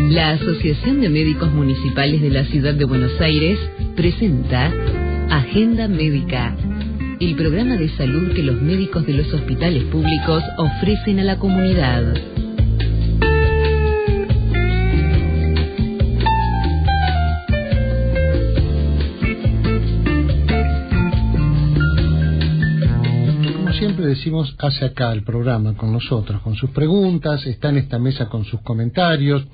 La Asociación de Médicos Municipales de la Ciudad de Buenos Aires presenta Agenda Médica, el programa de salud que los médicos de los hospitales públicos ofrecen a la comunidad. Siempre decimos, hace acá el programa con nosotros, con sus preguntas, está en esta mesa con sus comentarios.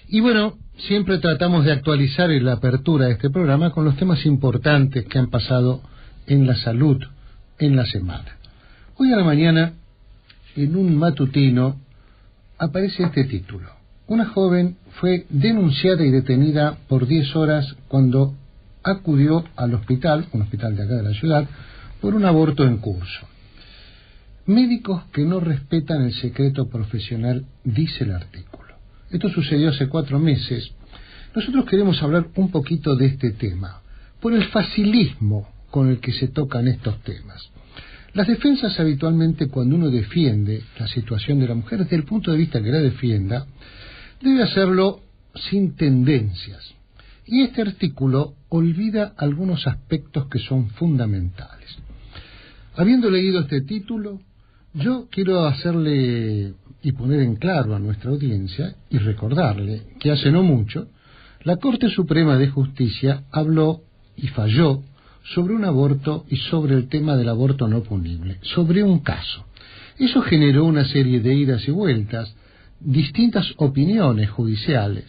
Y bueno, siempre tratamos de actualizar en la apertura de este programa con los temas importantes que han pasado en la salud en la semana. Hoy a la mañana, en un matutino, aparece este título. Una joven fue denunciada y detenida por 10 horas cuando acudió al hospital, un hospital de acá de la ciudad, por un aborto en curso. Médicos que no respetan el secreto profesional, dice el artículo. Esto sucedió hace 4 meses. Nosotros queremos hablar un poquito de este tema, por el facilismo con el que se tocan estos temas. Las defensas habitualmente, cuando uno defiende la situación de la mujer desde el punto de vista que la defienda, debe hacerlo sin tendencias. Y este artículo olvida algunos aspectos que son fundamentales. Habiendo leído este título, yo quiero hacerle y poner en claro a nuestra audiencia y recordarle que hace no mucho la Corte Suprema de Justicia habló y falló sobre un aborto y sobre el tema del aborto no punible, sobre un caso. Eso generó una serie de idas y vueltas, distintas opiniones judiciales.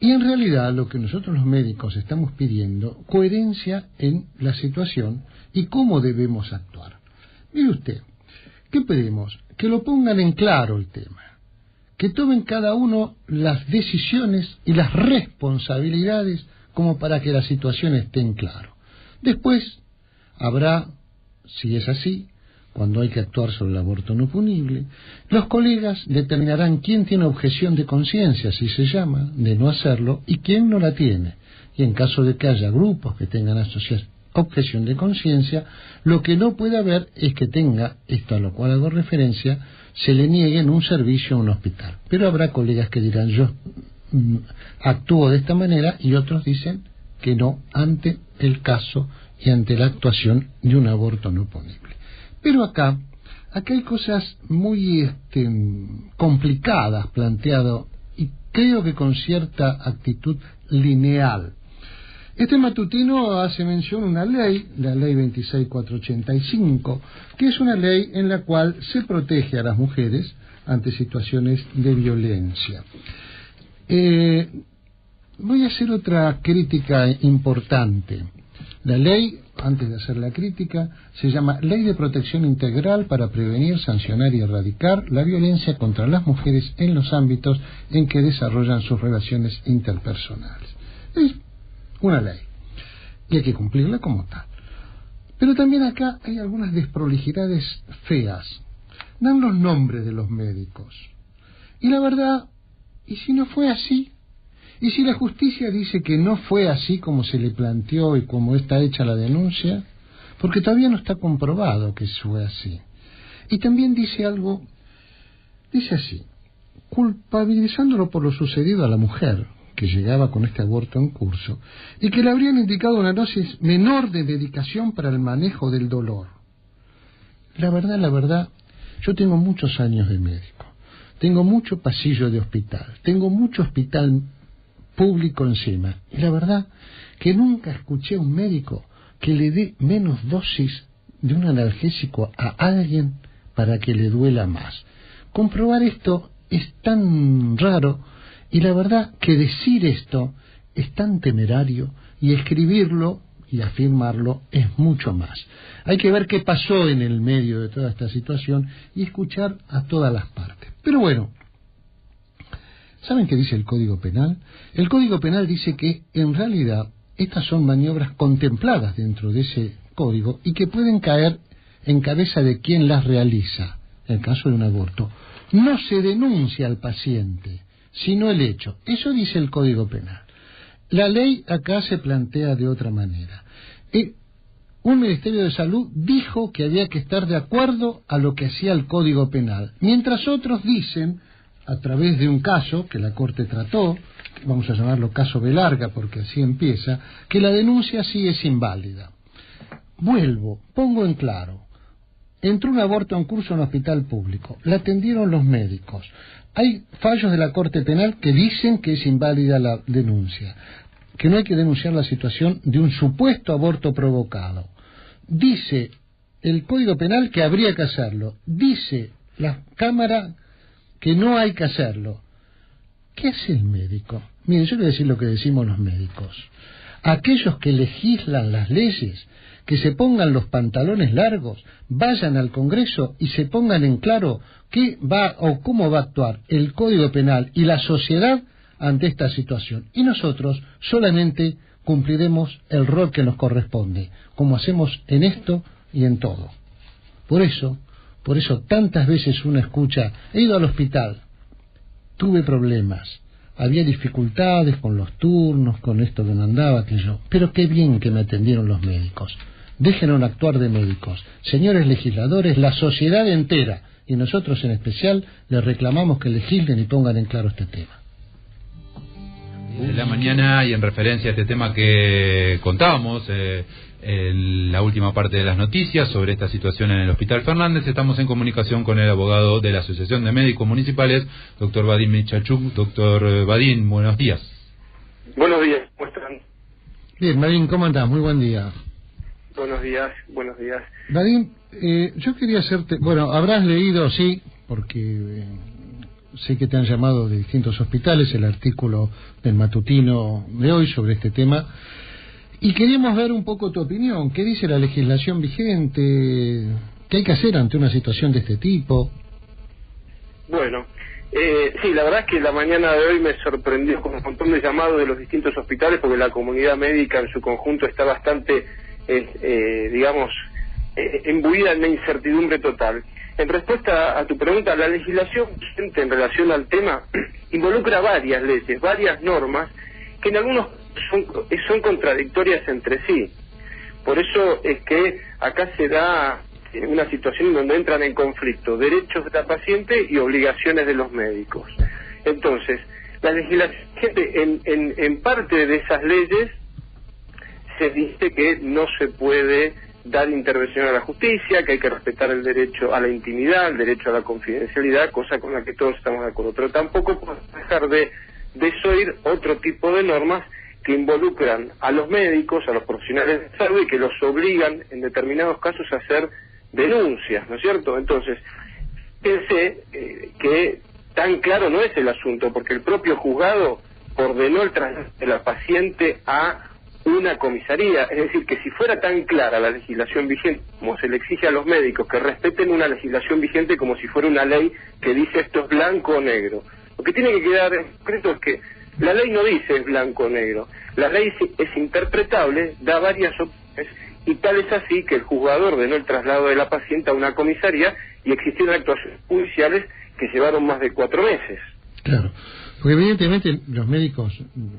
Y en realidad lo que nosotros los médicos estamos pidiendo, coherencia en la situación y cómo debemos actuar. Mire usted, ¿qué pedimos? Que lo pongan en claro el tema, que tomen cada uno las decisiones y las responsabilidades como para que la situación esté en claro. Después habrá, si es así, cuando hay que actuar sobre el aborto no punible, los colegas determinarán quién tiene objeción de conciencia, así se llama, de no hacerlo, y quién no la tiene. Y en caso de que haya grupos que tengan objeción de conciencia, lo que no puede haber es que tenga, esto a lo cual hago referencia, se le niegue en un servicio a un hospital. Pero habrá colegas que dirán, yo actúo de esta manera, y otros dicen que no, ante el caso y ante la actuación de un aborto no punible. Pero acá hay cosas muy complicadas planteadas, y creo que con cierta actitud lineal. Este matutino hace mención a una ley, la ley 26485, que es una ley en la cual se protege a las mujeres ante situaciones de violencia. Voy a hacer otra crítica importante. La ley, antes de hacer la crítica, se llama Ley de Protección Integral para prevenir, sancionar y erradicar la violencia contra las mujeres en los ámbitos en que desarrollan sus relaciones interpersonales. Es una ley y hay que cumplirla como tal. Pero también acá hay algunas desprolijidades feas. Dan los nombres de los médicos. Y la verdad, ¿y si no fue así? ¿Y si la justicia dice que no fue así como se le planteó y como está hecha la denuncia? Porque todavía no está comprobado que fue así. Y también dice algo, dice así, culpabilizándolo por lo sucedido a la mujer que llegaba con este aborto en curso y que le habrían indicado una dosis menor de medicación para el manejo del dolor. La verdad, yo tengo muchos años de médico, tengo mucho pasillo de hospital, tengo mucho hospital público encima, y la verdad que nunca escuché a un médico que le dé menos dosis de un analgésico a alguien para que le duela más. Comprobar esto es tan raro, y la verdad que decir esto es tan temerario, y escribirlo y afirmarlo es mucho más. Hay que ver qué pasó en el medio de toda esta situación y escuchar a todas las partes. Pero bueno, ¿saben qué dice el Código Penal? El Código Penal dice que en realidad estas son maniobras contempladas dentro de ese código y que pueden caer en cabeza de quien las realiza. En el caso de un aborto, no se denuncia al paciente, sino el hecho. Eso dice el Código Penal. La ley acá se plantea de otra manera. Un Ministerio de Salud dijo que había que estar de acuerdo a lo que hacía el Código Penal, mientras otros dicen, a través de un caso que la Corte trató, vamos a llamarlo caso Belarga porque así empieza, que la denuncia sí es inválida. Vuelvo, pongo en claro, entró un aborto en curso en un hospital público, la atendieron los médicos, hay fallos de la Corte Penal que dicen que es inválida la denuncia, que no hay que denunciar la situación de un supuesto aborto provocado. Dice el Código Penal que habría que hacerlo, dice la Cámara que no hay que hacerlo. ¿Qué hace el médico? Miren, yo le voy a decir lo que decimos los médicos. Aquellos que legislan las leyes, que se pongan los pantalones largos, vayan al Congreso y se pongan en claro qué va o cómo va a actuar el Código Penal y la sociedad ante esta situación. Y nosotros solamente cumpliremos el rol que nos corresponde, como hacemos en esto y en todo. Por eso tantas veces uno escucha, he ido al hospital, tuve problemas, había dificultades con los turnos, con esto que no andaba, aquello, pero qué bien que me atendieron los médicos. Déjenos actuar de médicos. Señores legisladores, la sociedad entera, y nosotros en especial, les reclamamos que legislen y pongan en claro este tema. De la mañana, y en referencia a este tema que contábamos, la última parte de las noticias sobre esta situación en el Hospital Fernández, estamos en comunicación con el abogado de la Asociación de Médicos Municipales, doctor Vadim Michachuk. Doctor Vadim, buenos días. Buenos días, ¿cómo están? Bien, Vadim, ¿cómo andás? Muy buen día. Buenos días. Vadim, yo quería hacerte, bueno, habrás leído, sí, porque sé que te han llamado de distintos hospitales, el artículo del matutino de hoy sobre este tema, y queríamos ver un poco tu opinión. ¿Qué dice la legislación vigente? ¿Qué hay que hacer ante una situación de este tipo? Bueno, sí, la verdad es que la mañana de hoy me sorprendió con un montón de llamados de los distintos hospitales, porque la comunidad médica en su conjunto está bastante, imbuida en la incertidumbre total. En respuesta a tu pregunta, la legislación vigente en relación al tema involucra varias leyes, varias normas, que en algunos son contradictorias entre sí. Por eso es que acá se da una situación donde entran en conflicto derechos de la paciente y obligaciones de los médicos. Entonces, la legislación en parte de esas leyes se dice que no se puede dar intervención a la justicia, que hay que respetar el derecho a la intimidad, el derecho a la confidencialidad, cosa con la que todos estamos de acuerdo. Pero tampoco podemos dejar de desoír otro tipo de normas que involucran a los médicos, a los profesionales de salud, y que los obligan en determinados casos a hacer denuncias, ¿no es cierto? Entonces, pensé que tan claro no es el asunto, porque el propio juzgado ordenó el traslado de la paciente a una comisaría. Es decir, que si fuera tan clara la legislación vigente como se le exige a los médicos, que respeten una legislación vigente como si fuera una ley que dice esto es blanco o negro. Lo que tiene que quedar en concreto es que la ley no dice es blanco o negro, la ley es interpretable, da varias opciones, y tal es así que el juzgador ordenó el traslado de la paciente a una comisaría y existieron actuaciones judiciales que llevaron más de 4 meses. Claro, porque evidentemente los médicos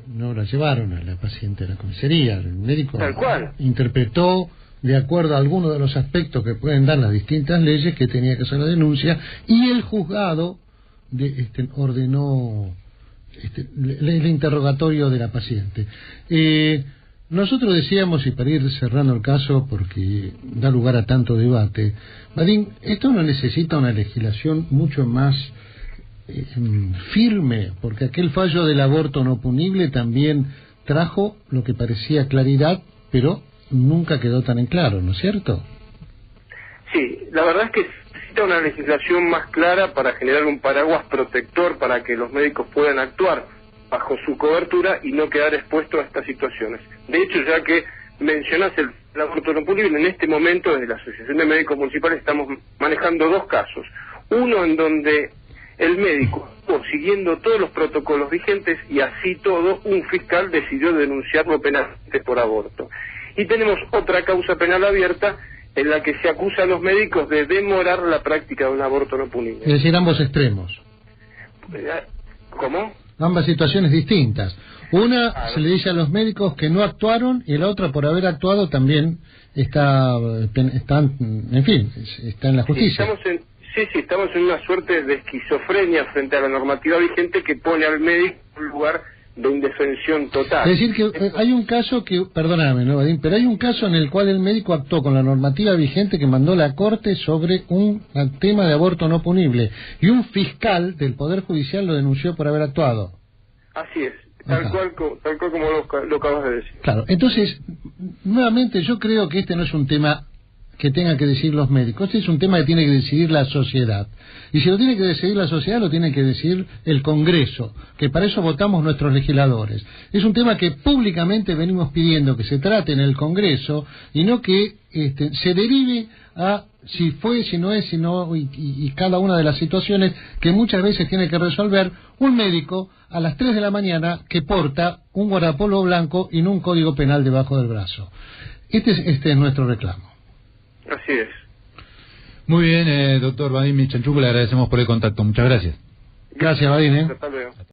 no la llevaron a la paciente a la comisaría, el médico tal cual interpretó de acuerdo a algunos de los aspectos que pueden dar las distintas leyes que tenía que hacer la denuncia, y el juzgado ordenó el interrogatorio de la paciente. Nosotros decíamos, y para ir cerrando el caso porque da lugar a tanto debate, Vadim, esto no necesita una legislación mucho más firme, porque aquel fallo del aborto no punible también trajo lo que parecía claridad, pero nunca quedó tan en claro, ¿no es cierto? Sí, la verdad es que necesita una legislación más clara para generar un paraguas protector para que los médicos puedan actuar bajo su cobertura y no quedar expuestos a estas situaciones. De hecho, ya que mencionas el aborto no punible, en este momento desde la Asociación de Médicos Municipales estamos manejando 2 casos. Uno en donde el médico, siguiendo todos los protocolos vigentes y así todo, un fiscal decidió denunciarlo penalmente por aborto. Y tenemos otra causa penal abierta en la que se acusa a los médicos de demorar la práctica de un aborto no punible. Es decir, ambos extremos. ¿Cómo? Ambas situaciones distintas. Una se le dice a los médicos que no actuaron, y la otra, por haber actuado, también está en la justicia. Sí, estamos en una suerte de esquizofrenia frente a la normativa vigente que pone al médico en un lugar de indefensión total. Es decir, que hay un caso que, perdóname, ¿no, Vadim? Pero hay un caso en el cual el médico actuó con la normativa vigente que mandó la Corte sobre un tema de aborto no punible, y un fiscal del Poder Judicial lo denunció por haber actuado. Así es, tal cual como lo acabas de decir. Claro, entonces, nuevamente yo creo que este no es un tema que tengan que decidir los médicos, este es un tema que tiene que decidir la sociedad. Y si lo tiene que decidir la sociedad, lo tiene que decidir el Congreso, que para eso votamos nuestros legisladores. Es un tema que públicamente venimos pidiendo que se trate en el Congreso y no que se derive a si fue, si no es, si no, y cada una de las situaciones que muchas veces tiene que resolver un médico a las 3 de la mañana que porta un guardapolvo blanco y no un código penal debajo del brazo. Este es nuestro reclamo. Así es. Muy bien, doctor Vadim Michanchuk, le agradecemos por el contacto. Muchas gracias. Gracias, Vadim. Hasta luego.